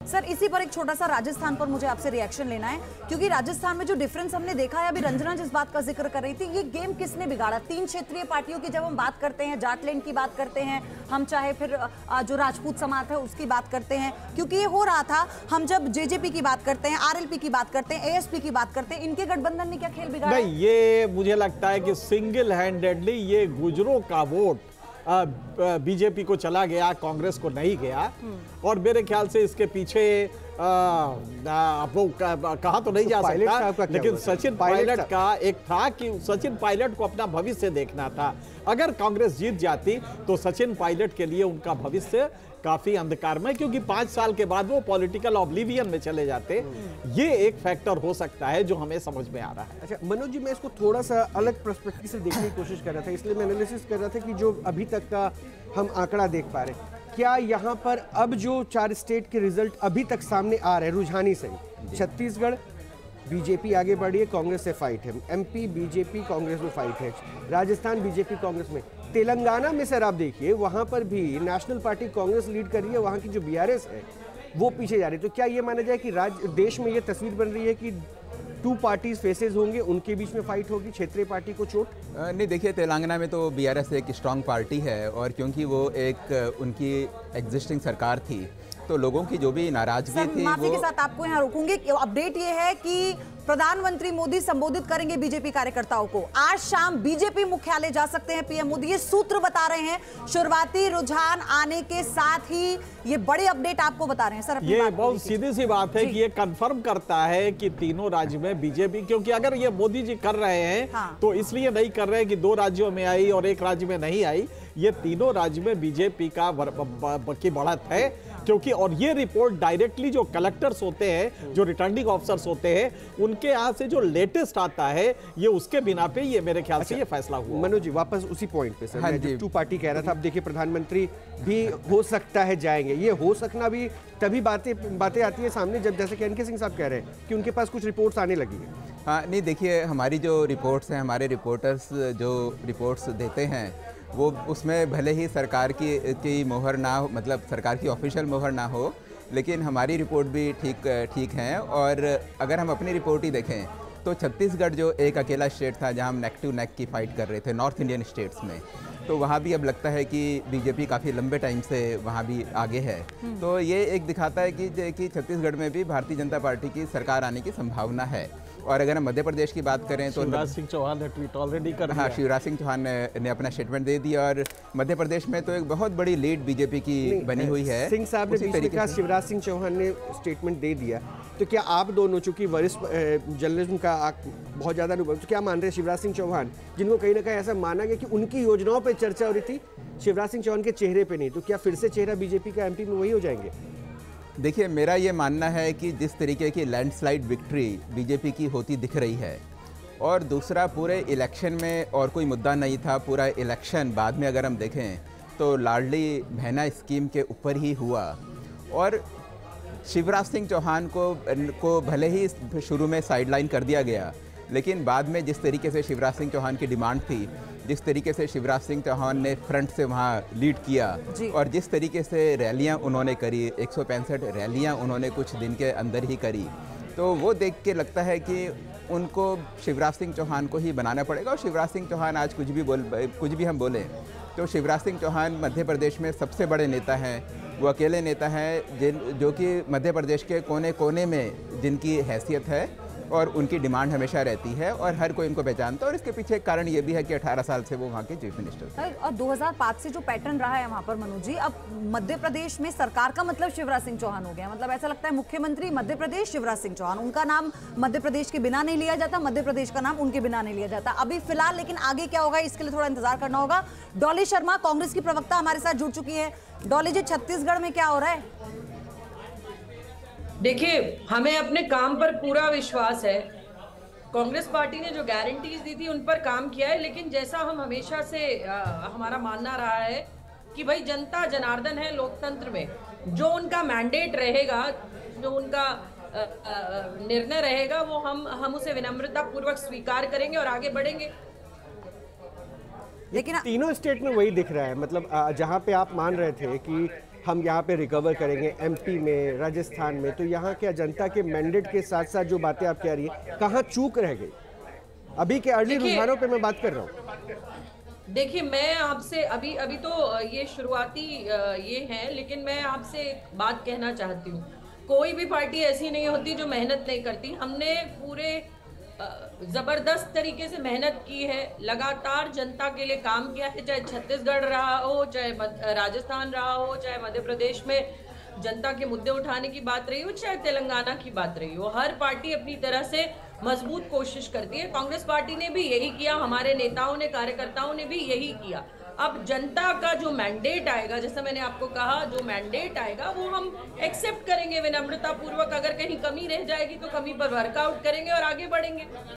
Sir इसी पर एक छोटा सा राजस्थान पर मुझे आपसे रिएक्शन लेना है, क्योंकि राजस्थान में जो डिफरेंस हमने देखा है, अभी रंजना जिस बात का जिक्र कर रही थी, ये गेम किसने बिगाड़ा? 3 क्षेत्रीय पार्टियों की जब हम बात करते हैं, जाटलैंड की बात करते हैं, हम चाहे फिर जो राजपूत समाज है उसकी बात करते हैं, क्योंकि ये हो रहा था, हम जब जेजेपी की बात करते हैं, आरएलपी की बात करते हैं, एएसपी की बात करते हैं, इनके गठबंधन ने क्या खेल बिगाड़ा? नहीं, ये मुझे लगता है कि सिंगल हैंडेडली ये गुजरों का वोट बीजेपी को चला गया, कांग्रेस को नहीं गया। और मेरे ख्याल से इसके पीछे आपको कहा तो नहीं जा सकता, लेकिन सचिन पायलट का एक था कि सचिन पायलट को अपना भविष्य देखना था। अगर कांग्रेस जीत जाती तो सचिन पायलट के लिए उनका भविष्य काफी अंधकारमय, क्योंकि 5 साल के बाद वो पॉलिटिकल ऑब्लिवियन में चले जाते। ये एक फैक्टर हो सकता है जो हमें समझ में आ रहा है। अच्छा मनोज जी, मैं इसको थोड़ा सा अलग पर्सपेक्टिव से देखने की कोशिश कर रहा था, इसलिए मैं एनालिसिस कर रहा था कि जो अभी तक का हम आंकड़ा देख पा रहे हैं, क्या यहाँ पर अब जो 4 स्टेट के रिजल्ट अभी तक सामने आ रहे हैं रुझानी से, छत्तीसगढ़ बीजेपी आगे बढ़ी है, कांग्रेस से फाइट है, एमपी बीजेपी कांग्रेस में फाइट है, राजस्थान बीजेपी कांग्रेस में, तेलंगाना में सर आप देखिए वहां पर भी नेशनल पार्टी कांग्रेस लीड कर रही है, वहां की जो बीआरएस है वो पीछे जा रही है। तो क्या ये माना जाए कि देश में ये तस्वीर बन रही है कि 2 पार्टीज फेसेस होंगे, उनके बीच में फाइट होगी, क्षेत्रीय पार्टी को चोट? नहीं, देखिए तेलंगाना में तो बीआरएस एक स्ट्रांग पार्टी है, और क्योंकि वो एक उनकी एग्जिस्टिंग सरकार थी, तो लोगों की जो भी नाराजगी थी, माफी के साथ आपको यहाँ रोकूंगी। अपडेट ये है कि प्रधानमंत्री मोदी संबोधित करेंगे बीजेपी कार्यकर्ताओं को। आज शाम बीजेपी मुख्यालय जा सकते हैं पीएम मोदी, ये सूत्र बता रहे हैं। शुरुआती रुझान आने के साथ ही ये बड़े अपडेट आपको बता रहे हैं। सर ये बहुत सीधी सी बात है कि ये कंफर्म करता है कि तीनों राज्य में बीजेपी, क्योंकि अगर ये मोदी जी कर रहे हैं तो इसलिए नहीं कर रहे हैं कि 2 राज्यों में आई और 1 राज्य में नहीं आई। ये तीनों राज्य में बीजेपी का की बढ़त है, क्योंकि और ये रिपोर्ट डायरेक्टली जो कलेक्टर्स होते हैं, जो रिटर्निंग ऑफिसर्स होते हैं, उनके यहाँ से जो लेटेस्ट आता है, ये उसके बिना पे ये मेरे ख्याल से ये फैसला हुआ। मनोज जी वापस उसी पॉइंट पे सर, मैं जो 2 पार्टी कह रहा था, अब देखिए प्रधानमंत्री भी हो सकता है जाएंगे, ये हो सकना भी तभी बातें आती है सामने जब, जैसे कि एनके सिंह साहब कह रहे हैं कि उनके पास कुछ रिपोर्ट्स आने लगी है। हाँ, नहीं देखिए, हमारी जो रिपोर्ट्स हैं, हमारे रिपोर्टर्स जो रिपोर्ट्स देते हैं, वो उसमें भले ही सरकार की मोहर ना हो, मतलब सरकार की ऑफिशियल मोहर ना हो, लेकिन हमारी रिपोर्ट भी ठीक है। और अगर हम अपनी रिपोर्ट ही देखें तो छत्तीसगढ़ जो एक अकेला स्टेट था जहां हम नेक टू नेक की फाइट कर रहे थे नॉर्थ इंडियन स्टेट्स में, तो वहाँ भी अब लगता है कि बीजेपी काफ़ी लंबे टाइम से वहाँ भी आगे है। तो ये एक दिखाता है कि छत्तीसगढ़ में भी भारतीय जनता पार्टी की सरकार आने की संभावना है। और अगर हम मध्य प्रदेश की बात करें तो शिवराज सिंह चौहान ने ट्वीट ऑलरेडी कर दिया। हाँ, शिवराज सिंह चौहान ने अपना स्टेटमेंट दे दिया, और मध्य प्रदेश में तो एक बहुत बड़ी लीड बीजेपी की बनी हुई है। सिंह साहब ने बीच में कहा शिवराज सिंह चौहान ने स्टेटमेंट दे दिया, तो क्या आप दोनों, चूंकि वरिष्ठ जर्नलिज्म का बहुत ज़्यादा अनुभव, तो क्या मान रहे हैं शिवराज सिंह चौहान, जिनको कहीं ना कहीं ऐसा माना गया कि उनकी योजनाओं पर चर्चा हो रही थी, शिवराज सिंह चौहान के चेहरे पे नहीं, तो क्या फिर से चेहरा बीजेपी का एमपी में वही हो जाएंगे? देखिए, मेरा ये मानना है कि जिस तरीके की लैंडस्लाइड विक्ट्री बीजेपी की होती दिख रही है, और दूसरा पूरे इलेक्शन में और कोई मुद्दा नहीं था, पूरा इलेक्शन बाद में अगर हम देखें तो लाडली बहना स्कीम के ऊपर ही हुआ, और शिवराज सिंह चौहान को भले ही शुरू में साइडलाइन कर दिया गया, लेकिन बाद में जिस तरीके से शिवराज सिंह चौहान की डिमांड थी, जिस तरीके से शिवराज सिंह चौहान ने फ्रंट से वहाँ लीड किया, और जिस तरीके से रैलियाँ उन्होंने करी, 165 रैलियाँ उन्होंने कुछ दिन के अंदर ही करी, तो वो देख के लगता है कि उनको शिवराज सिंह चौहान को ही बनाना पड़ेगा। और शिवराज सिंह चौहान आज कुछ भी हम बोलें तो शिवराज सिंह चौहान मध्य प्रदेश में सबसे बड़े नेता हैं, वो अकेले नेता हैं जो कि मध्य प्रदेश के कोने कोने में जिनकी हैसियत है, और उनकी डिमांड हमेशा रहती है, और हर कोई उनको पहचानता है। और इसके पीछे एक कारण ये भी है कि 18 साल से वो वहाँ के चीफ मिनिस्टर थे। और 2005 से जो पैटर्न रहा है वहाँ पर मनोज जी, अब मध्य प्रदेश में सरकार का मतलब शिवराज सिंह चौहान हो गया। मतलब ऐसा लगता है मुख्यमंत्री मध्य प्रदेश शिवराज सिंह चौहान, उनका नाम मध्य प्रदेश के बिना नहीं लिया जाता, मध्य प्रदेश का नाम उनके बिना नहीं लिया जाता अभी फिलहाल। लेकिन आगे क्या होगा इसके लिए थोड़ा इंतजार करना होगा। डॉली शर्मा, कांग्रेस की प्रवक्ता, हमारे साथ जुड़ चुकी है। डॉली जी, छत्तीसगढ़ में क्या हो रहा है? देखिए, हमें अपने काम पर पूरा विश्वास है। कांग्रेस पार्टी ने जो गारंटीज दी थी उन पर काम किया है, लेकिन जैसा हम हमेशा से हमारा मानना रहा है कि भाई जनता जनार्दन है लोकतंत्र में, जो उनका मैंडेट रहेगा, जो उनका निर्णय रहेगा, वो हम उसे विनम्रता पूर्वक स्वीकार करेंगे और आगे बढ़ेंगे। लेकिन तीनों स्टेट में वही दिख रहा है, मतलब जहां पे आप मान रहे थे कि हम यहाँ पे रिकवर करेंगे, एमपी में, राजस्थान में, तो यहाँ क्या जनता के मैंडेट के साथ साथ जो बातें आप कह रही है, कहाँ चूक रह गई? अभी के अर्ली रुझानों पे मैं बात कर रहा हूँ। देखिए, मैं आपसे अभी तो ये शुरुआती ये है, लेकिन मैं आपसे एक बात कहना चाहती हूँ। कोई भी पार्टी ऐसी नहीं होती जो मेहनत नहीं करती। हमने पूरे जबरदस्त तरीके से मेहनत की है, लगातार जनता के लिए काम किया है, चाहे छत्तीसगढ़ रहा हो, चाहे राजस्थान रहा हो, चाहे मध्य प्रदेश में जनता के मुद्दे उठाने की बात रही हो, चाहे तेलंगाना की बात रही हो। हर पार्टी अपनी तरह से मजबूत कोशिश करती है। कांग्रेस पार्टी ने भी यही किया, हमारे नेताओं ने, कार्यकर्ताओं ने भी यही किया। अब जनता का जो मैंडेट आएगा, जैसा मैंने आपको कहा, जो मैंडेट आएगा वो हम एक्सेप्ट करेंगे विनम्रता पूर्वक। अगर कहीं कमी रह जाएगी तो कमी पर वर्कआउट करेंगे और आगे बढ़ेंगे।